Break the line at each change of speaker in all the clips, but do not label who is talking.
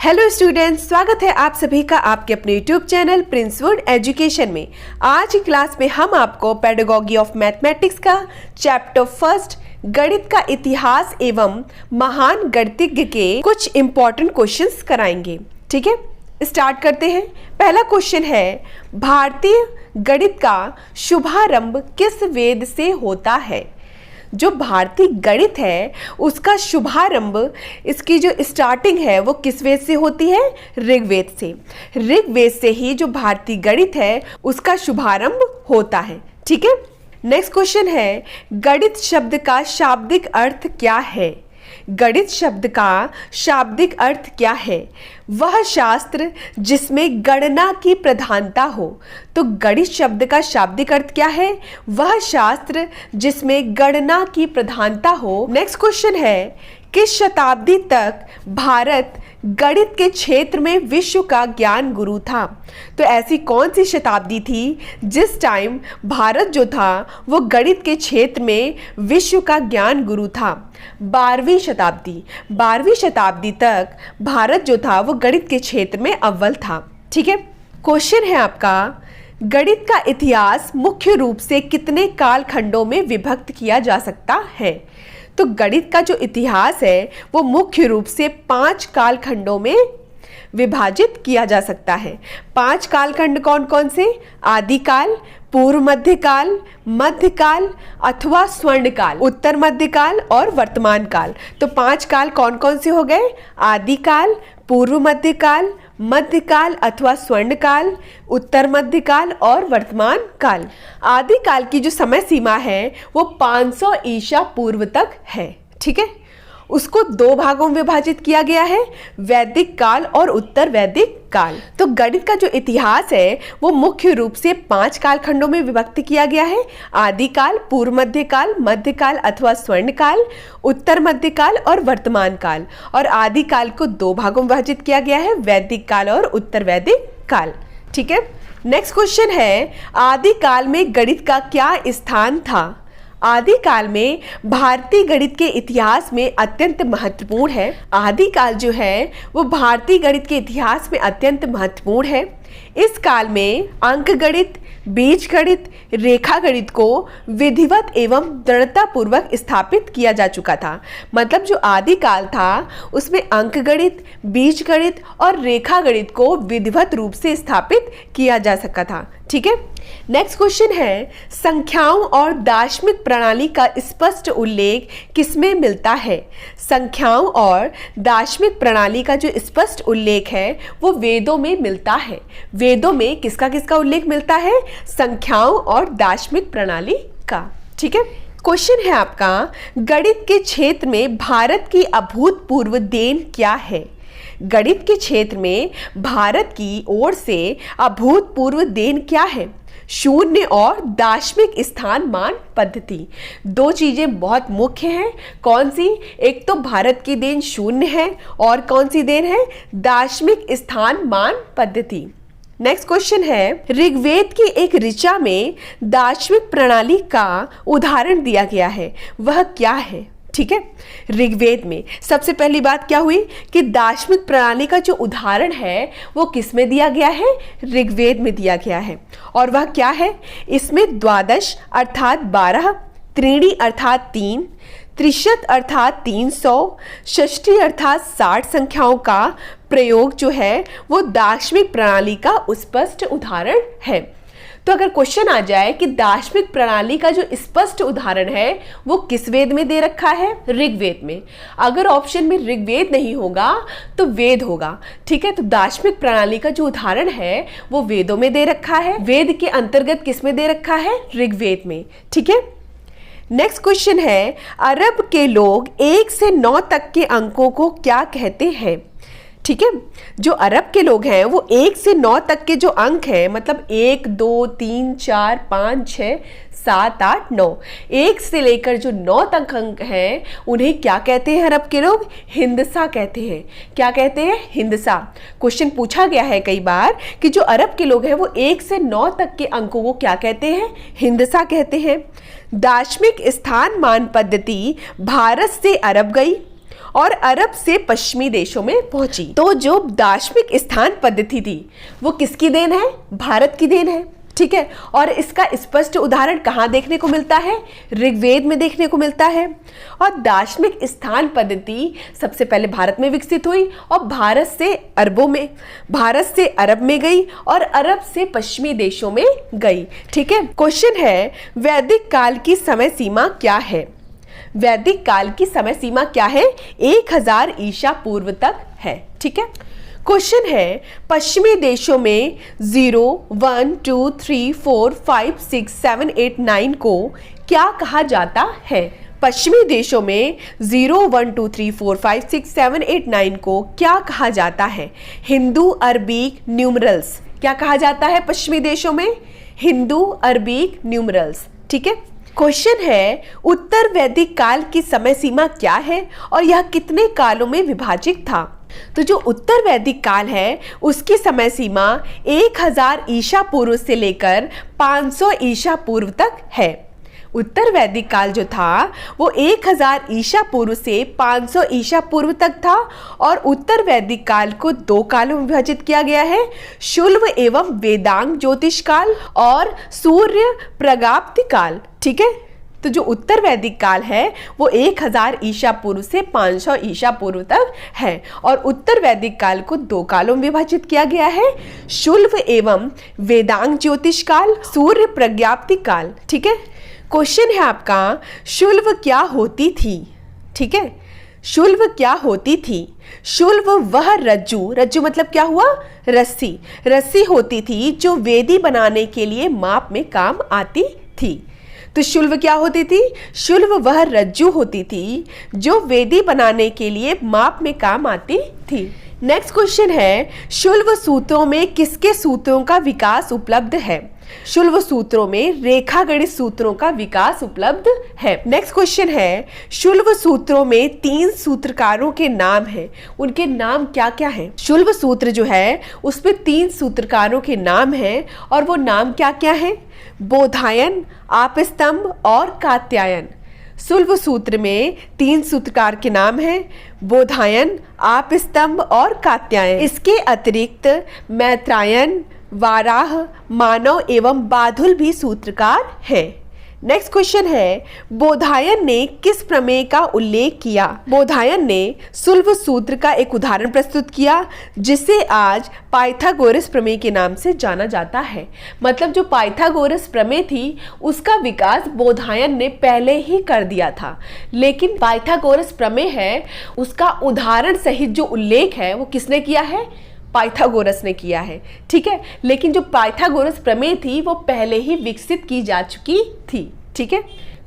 Hello students, स्वागत है आप सभी का आपके अपने यूट्यूब चैनल प्रिंसवुड एजुकेशन में। आज की क्लास में हम आपको पेडागॉजी ऑफ मैथमेटिक्स का चैप्टर फर्स्ट गणित का इतिहास एवं महान गणितज्ञ के कुछ इंपॉर्टेंट क्वेश्चंस कराएंगे। ठीक है, स्टार्ट करते हैं। पहला क्वेश्चन है, भारतीय गणित का शुभारंभ किस वेद से होता है? जो भारतीय गणित है उसका शुभारंभ, इसकी जो स्टार्टिंग है वो किस वेद से होती है? ऋग्वेद से। ऋग्वेद से ही जो भारतीय गणित है उसका शुभारंभ होता है। ठीक है, नेक्स्ट क्वेश्चन है, गणित शब्द का शाब्दिक अर्थ क्या है? गणित शब्द का शाब्दिक अर्थ क्या है? वह शास्त्र जिसमें गणना की प्रधानता हो। तो गणित शब्द का शाब्दिक अर्थ क्या है? वह शास्त्र जिसमें गणना की प्रधानता हो। नेक्स्ट क्वेश्चन है, किस शताब्दी तक भारत गणित के क्षेत्र में विश्व का ज्ञान गुरु था? तो ऐसी कौन सी शताब्दी थी जिस टाइम भारत जो था वो गणित के क्षेत्र में विश्व का ज्ञान गुरु था? 12वीं शताब्दी। 12वीं शताब्दी तक भारत जो था वो गणित के क्षेत्र में अव्वल था। ठीक है, क्वेश्चन है आपका, गणित का इतिहास मुख्य रूप से कितने कालखंडों में विभक्त किया जा सकता है? तो गणित का जो इतिहास है वो मुख्य रूप से 5 कालखंडों में विभाजित किया जा सकता है। 5 कालखंड कौन कौन से? आदिकाल, पूर्व मध्यकाल, मध्यकाल अथवा स्वर्णकाल, उत्तर मध्यकाल और वर्तमान काल। तो 5 काल कौन कौन से हो गए? आदिकाल, पूर्व मध्यकाल, मध्यकाल अथवा स्वर्णकाल, उत्तर मध्यकाल और वर्तमान काल। आदिकाल की जो समय सीमा है वो 500 ईसा पूर्व तक है। ठीक है, उसको 2 भागों में विभाजित किया गया है, वैदिक काल और उत्तर वैदिक काल। तो गणित का जो इतिहास है वो मुख्य रूप से 5 कालखंडों में विभक्त किया गया है, आदिकाल, पूर्व मध्यकाल, मध्यकाल अथवा स्वर्णकाल, उत्तर मध्यकाल और वर्तमान काल। और आदिकाल को 2 भागों में विभाजित किया गया है, वैदिक काल और उत्तर वैदिक काल। ठीक है, नेक्स्ट क्वेश्चन है, आदिकाल में गणित का क्या स्थान था? आदिकाल में भारतीय गणित के इतिहास में अत्यंत महत्वपूर्ण है। आदिकाल जो है वो भारतीय गणित के इतिहास में अत्यंत महत्वपूर्ण है। इस काल में अंक गणित, बीज गणित, रेखा गणित को विधिवत एवं दृढ़ता पूर्वक स्थापित किया जा चुका था। मतलब जो आदिकाल था उसमें अंक गणित, बीज गणित और रेखा गणित को विधिवत रूप से स्थापित किया जा सका था। ठीक है, नेक्स्ट क्वेश्चन है, संख्याओं और दार्शनिक प्रणाली का स्पष्ट उल्लेख किसमें मिलता है? संख्याओं और दार्शनिक प्रणाली का जो स्पष्ट उल्लेख है वो वेदों में मिलता है। वेदों में किसका किसका उल्लेख मिलता है? संख्याओं और दार्शनिक प्रणाली का। ठीक है, क्वेश्चन है आपका, गणित के क्षेत्र में भारत की अभूतपूर्व देन क्या है? गणित के क्षेत्र में भारत की ओर से अभूतपूर्व देन क्या है? शून्य और दार्शनिक स्थान मान पद्धति। 2 चीजें बहुत मुख्य हैं। कौन सी? एक तो भारत की देन शून्य है और कौन सी देन है? दार्शनिक स्थान मान पद्धति। नेक्स्ट क्वेश्चन है, ऋग्वेद की एक ऋचा में दार्शनिक प्रणाली का उदाहरण दिया गया है, वह क्या है? ठीक है, ऋग्वेद में सबसे पहली बात क्या हुई कि दार्शनिक प्रणाली का जो उदाहरण है वो किस में दिया गया है? ऋग्वेद में दिया गया है। और वह क्या है? इसमें द्वादश अर्थात 12, त्रीणि अर्थात 3, त्रिशत अर्थात 300, षष्ठी अर्थात 60 संख्याओं का प्रयोग जो है वो दार्शनिक प्रणाली का स्पष्ट उदाहरण है। तो अगर क्वेश्चन आ जाए कि दार्शनिक प्रणाली का जो स्पष्ट उदाहरण है वो किस वेद में दे रखा है? ऋग्वेद में। अगर ऑप्शन में ऋग्वेद नहीं होगा तो वेद होगा। ठीक है, तो दार्शनिक प्रणाली का जो उदाहरण है वो वेदों में दे रखा है। वेद के अंतर्गत किस में दे रखा है? ऋग्वेद में। ठीक है, नेक्स्ट क्वेश्चन है, अरब के लोग 1 से 9 तक के अंकों को क्या कहते हैं? ठीक है, जो अरब के लोग हैं वो 1 से 9 तक के जो अंक हैं, मतलब 1, 2, 3, 4, 5, 6, 7, 8, 9, 1 से लेकर जो 9 तक अंक हैं उन्हें क्या कहते हैं अरब के लोग? हिंदसा कहते हैं। क्या कहते हैं? हिंदसा। क्वेश्चन पूछा गया है कई बार कि जो अरब के लोग हैं वो 1 से 9 तक के अंकों को क्या कहते हैं? हिंदसा कहते हैं। दार्शनिक स्थान मान पद्धति भारत से अरब गई और अरब से पश्चिमी देशों में पहुंची। तो जो दार्शनिक स्थान पद्धति थी वो किसकी देन है? भारत की देन है, ठीक है। और इसका स्पष्ट उदाहरण कहाँ देखने को मिलता है? ऋग्वेद में देखने को मिलता है। और दार्शनिक स्थान पद्धति सबसे पहले भारत में विकसित हुई और भारत से अरब में गई और अरब से पश्चिमी देशों में गई, ठीक है। क्वेश्चन है, वैदिक काल की समय सीमा क्या है? वैदिक काल की समय सीमा क्या है? 1000 ईसा पूर्व तक है, ठीक है। क्वेश्चन है, पश्चिमी देशों में 0, 1, 2, 3, 4, 5, 6, 7, 8, 9 को क्या कहा जाता है? पश्चिमी देशों में 0, 1, 2, 3, 4, 5, 6, 7, 8, 9 को क्या कहा जाता है? Hindu Arabic numerals. क्या कहा जाता है पश्चिमी देशों में? हिंदू अरबिक न्यूमरल्स, ठीक है। क्वेश्चन है, उत्तर वैदिक काल की समय सीमा क्या है और यह कितने कालों में विभाजित था? तो जो उत्तर वैदिक काल है उसकी समय सीमा 1000 ईसा पूर्व से लेकर 500 ईसा पूर्व तक है। उत्तर वैदिक काल जो था वो 1000 ईसा पूर्व से 500 ईसा पूर्व तक था और उत्तर वैदिक काल को 2 कालों में विभाजित किया गया है, शुल्व एवं वेदांग ज्योतिष काल और सूर्य प्रगाप्ति काल, ठीक है। तो जो उत्तर वैदिक काल है वो 1000 ईसा पूर्व से 500 ईसा पूर्व तक है और उत्तर वैदिक काल को 2 कालों में विभाजित किया गया है, शुल्व एवं वेदांग ज्योतिष काल, सूर्य प्रज्ञाप्ति काल, ठीक है। क्वेश्चन है आपका, शुल्व क्या होती थी? ठीक है, शुल्व क्या होती थी? शुल्व वह रज्जु मतलब क्या हुआ? रस्सी होती थी जो वेदी बनाने के लिए माप में काम आती थी। तो शुल्व क्या होती थी? शुल्व वह रज्जु होती थी जो वेदी बनाने के लिए माप में काम आती थी। नेक्स्ट क्वेश्चन है, शुल्व सूत्रों में किसके सूत्रों का विकास उपलब्ध है? शुल्व सूत्रों में रेखा गणित सूत्रों का विकास उपलब्ध है। नेक्स्ट क्वेश्चन है, शुल्व सूत्रों में 3 सूत्रकारों के नाम हैं, उनके नाम क्या क्या हैं? शुल्व सूत्र जो है उसमें 3 सूत्रकारों के नाम हैं और वो नाम क्या क्या हैं? बोधायन, आपस्तंभ और कात्यायन। शुल्व सूत्र में 3 सूत्रकार के नाम हैं, बोधायन, आपस्तंभ और कात्यायन। इसके अतिरिक्त मैत्रायन, वाराह, मानव एवं बाधुल भी सूत्रकार हैं। नेक्स्ट क्वेश्चन है, बोधायन ने किस प्रमेय का उल्लेख किया? बोधायन ने शुल्व सूत्र का एक उदाहरण प्रस्तुत किया जिसे आज पाइथागोरस प्रमेय के नाम से जाना जाता है। मतलब जो पाइथागोरस प्रमेय थी उसका विकास बोधायन ने पहले ही कर दिया था, लेकिन पाइथागोरस प्रमेय है उसका उदाहरण सहित जो उल्लेख है वो किसने किया है? पाइथागोरस ने किया है, ठीक है। लेकिन जो पाइथागोरस प्रमेय थी वो पहले ही विकसित की जा चुकी थी, ठीक है।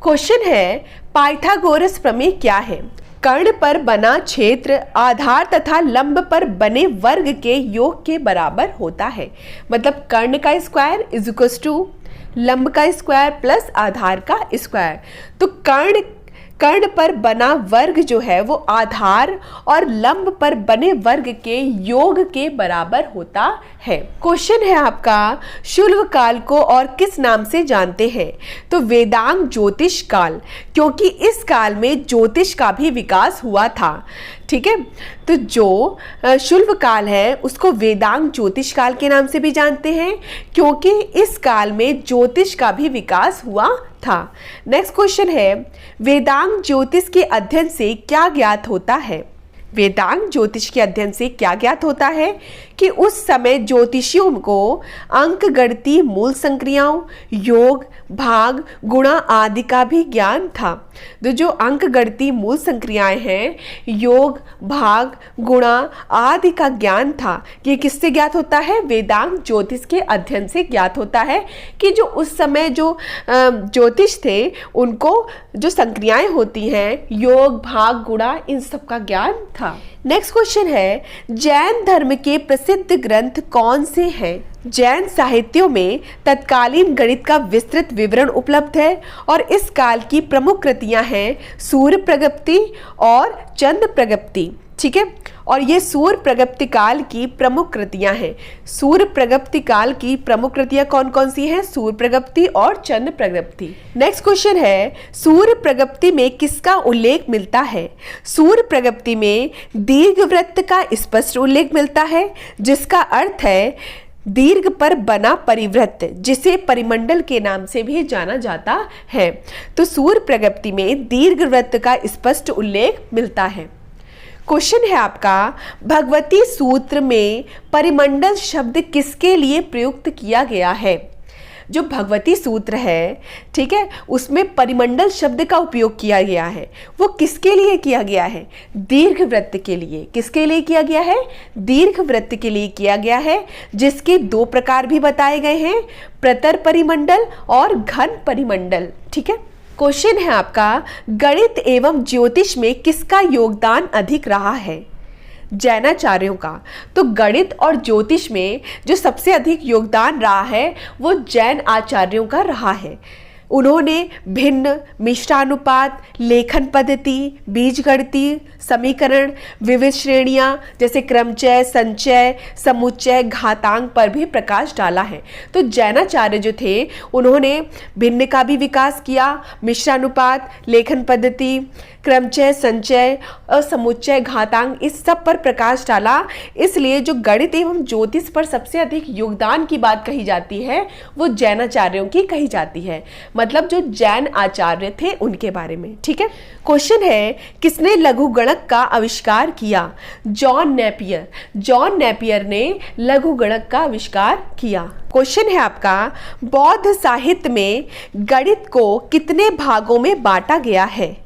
क्वेश्चन है, पाइथागोरस प्रमेय क्या है? कर्ण पर बना क्षेत्र आधार तथा लंब पर बने वर्ग के योग के बराबर होता है। मतलब कर्ण का स्क्वायर इज इक्वल्स टू लंब का स्क्वायर प्लस आधार का स्क्वायर। तो कर्ण पर बना वर्ग जो है वो आधार और लंब पर बने वर्ग के योग के बराबर होता है। क्वेश्चन है आपका, शुल्व काल को और किस नाम से जानते हैं? तो वेदांग ज्योतिष काल, क्योंकि इस काल में ज्योतिष का भी विकास हुआ था, ठीक है। तो जो शुल्व काल है उसको वेदांग ज्योतिष काल के नाम से भी जानते हैं क्योंकि इस काल में ज्योतिष का भी विकास हुआ था। नेक्स्ट क्वेश्चन है, वेदांग ज्योतिष के अध्ययन से क्या ज्ञात होता है? वेदांग ज्योतिष के अध्ययन से क्या ज्ञात होता है कि उस समय ज्योतिषियों को अंक गणितीय मूल संक्रियाओं, योग, भाग, गुणा आदि का भी ज्ञान था। तो जो अंक गणितीय मूल संक्रियाएं हैं, योग, भाग, गुणा आदि का ज्ञान था, ये किससे ज्ञात होता है? वेदांग ज्योतिष के अध्ययन से ज्ञात होता है कि जो उस समय जो ज्योतिष थे उनको जो संक्रियाएं होती हैं, योग, भाग, गुणा, इन सब का ज्ञान था। नेक्स्ट क्वेश्चन है, जैन धर्म के प्रसिद्ध ग्रंथ कौन से हैं? जैन साहित्यों में तत्कालीन गणित का विस्तृत विवरण उपलब्ध है और इस काल की प्रमुख कृतियां हैं सूर्य प्रगप्ति और चंद्र प्रगप्ति, ठीक है। और ये सूर्य प्रगति काल की प्रमुख कृतियां हैं। सूर्य प्रगति काल की प्रमुख कृतियां कौन कौन सी हैं? सूर्य प्रगति और चंद्र प्रगति। नेक्स्ट क्वेश्चन है, सूर्य प्रगति में किसका उल्लेख मिलता है? सूर्य प्रगति में दीर्घवृत्त का स्पष्ट उल्लेख मिलता है, जिसका अर्थ है दीर्घ पर बना परिवृत्त, जिसे परिमंडल के नाम से भी जाना जाता है। तो सूर्य प्रगति में दीर्घवृत्त का स्पष्ट उल्लेख मिलता है। क्वेश्चन है आपका, भगवती सूत्र में परिमंडल शब्द किसके लिए प्रयुक्त किया गया है? जो भगवती सूत्र है, ठीक है, उसमें परिमंडल शब्द का उपयोग किया गया है। वो किसके लिए किया गया है? दीर्घवृत्त के लिए। किसके लिए किया गया है? दीर्घवृत्त के लिए किया गया है, जिसके दो प्रकार भी बताए गए हैं, प्रतर परिमंडल और घन परिमंडल। ठीक है। क्वेश्चन है आपका, गणित एवं ज्योतिष में किसका योगदान अधिक रहा है? जैनाचार्यों का। तो गणित और ज्योतिष में जो सबसे अधिक योगदान रहा है वो जैन आचार्यों का रहा है। उन्होंने भिन्न मिश्रानुपात, लेखन पद्धति, बीजगणितीय समीकरण, विविध श्रेणियां जैसे क्रमचय, संचय, समुच्चय, घातांक पर भी प्रकाश डाला है। तो जैनाचार्य जो थे उन्होंने भिन्न का भी विकास किया, मिश्रानुपात, लेखन पद्धति, क्रमचय, संचय और समुच्चय, घातांक, इस सब पर प्रकाश डाला। इसलिए जो गणित एवं ज्योतिष पर सबसे अधिक योगदान की बात कही जाती है वो जैनाचार्यों की कही जाती है, मतलब जो जैन आचार्य थे उनके बारे में। ठीक है। क्वेश्चन है, किसने लघुगणक का आविष्कार किया? John Napier. जॉन नेपियर ने लघुगणक का आविष्कार किया। क्वेश्चन है आपका, बौद्ध साहित्य में गणित को कितने भागों में बांटा गया है?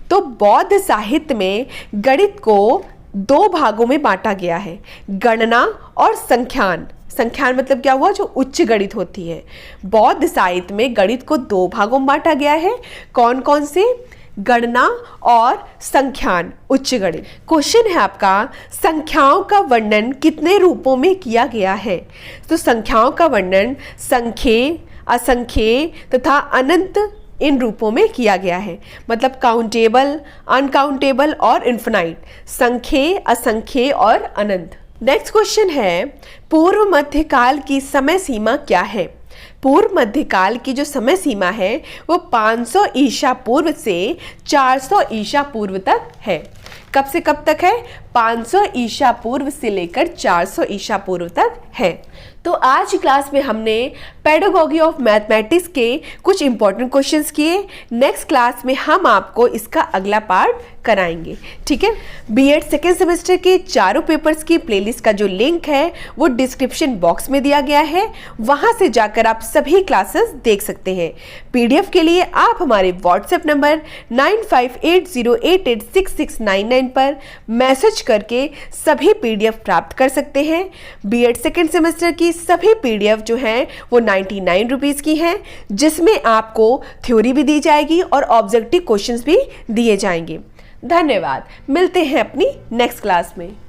तो बौद्ध साहित्य में गणित को दो भागों में बांटा गया है, गणना और संख्यान। संख्यान मतलब क्या हुआ? जो उच्च गणित होती है। बौद्ध साहित्य में गणित को दो भागों में बांटा गया है। कौन कौन से? गणना और संख्यान, उच्च गणित। क्वेश्चन है आपका, संख्याओं का वर्णन कितने रूपों में किया गया है? तो संख्याओं का वर्णन संख्येय, असंख्येय तथा अनंत इन रूपों में किया गया है, मतलब काउंटेबल, अनकाउंटेबल और इन्फिनाइट, संख्येय, असंख्येय और अनंत। नेक्स्ट क्वेश्चन है, पूर्व मध्यकाल की समय सीमा क्या है? पूर्व मध्यकाल की जो समय सीमा है वो 500 ईसा पूर्व से 400 ईसा पूर्व तक है। कब से कब तक है? 500 ईसा पूर्व से लेकर 400 ईसा पूर्व तक है। तो आज की क्लास में हमने पेडागॉजी ऑफ मैथमेटिक्स के कुछ इंपॉर्टेंट क्वेश्चंस किए। नेक्स्ट क्लास में हम आपको इसका अगला पार्ट कराएंगे। ठीक है। बीएड सेकेंड सेमेस्टर के चारों पेपर्स की प्लेलिस्ट का जो लिंक है वो डिस्क्रिप्शन बॉक्स में दिया गया है, वहां से जाकर आप सभी क्लासेस देख सकते हैं। पीडीएफ के लिए आप हमारे व्हाट्सएप नंबर 9580886699 पर मैसेज करके सभी पीडीएफ प्राप्त कर सकते हैं। बीएड सेकेंड सेमेस्टर की सभी पीडीएफ जो हैं वो 99 रुपीज़ की हैं, जिसमें आपको थ्योरी भी दी जाएगी और ऑब्जेक्टिव क्वेश्चंस भी दिए जाएंगे। धन्यवाद। मिलते हैं अपनी नेक्स्ट क्लास में।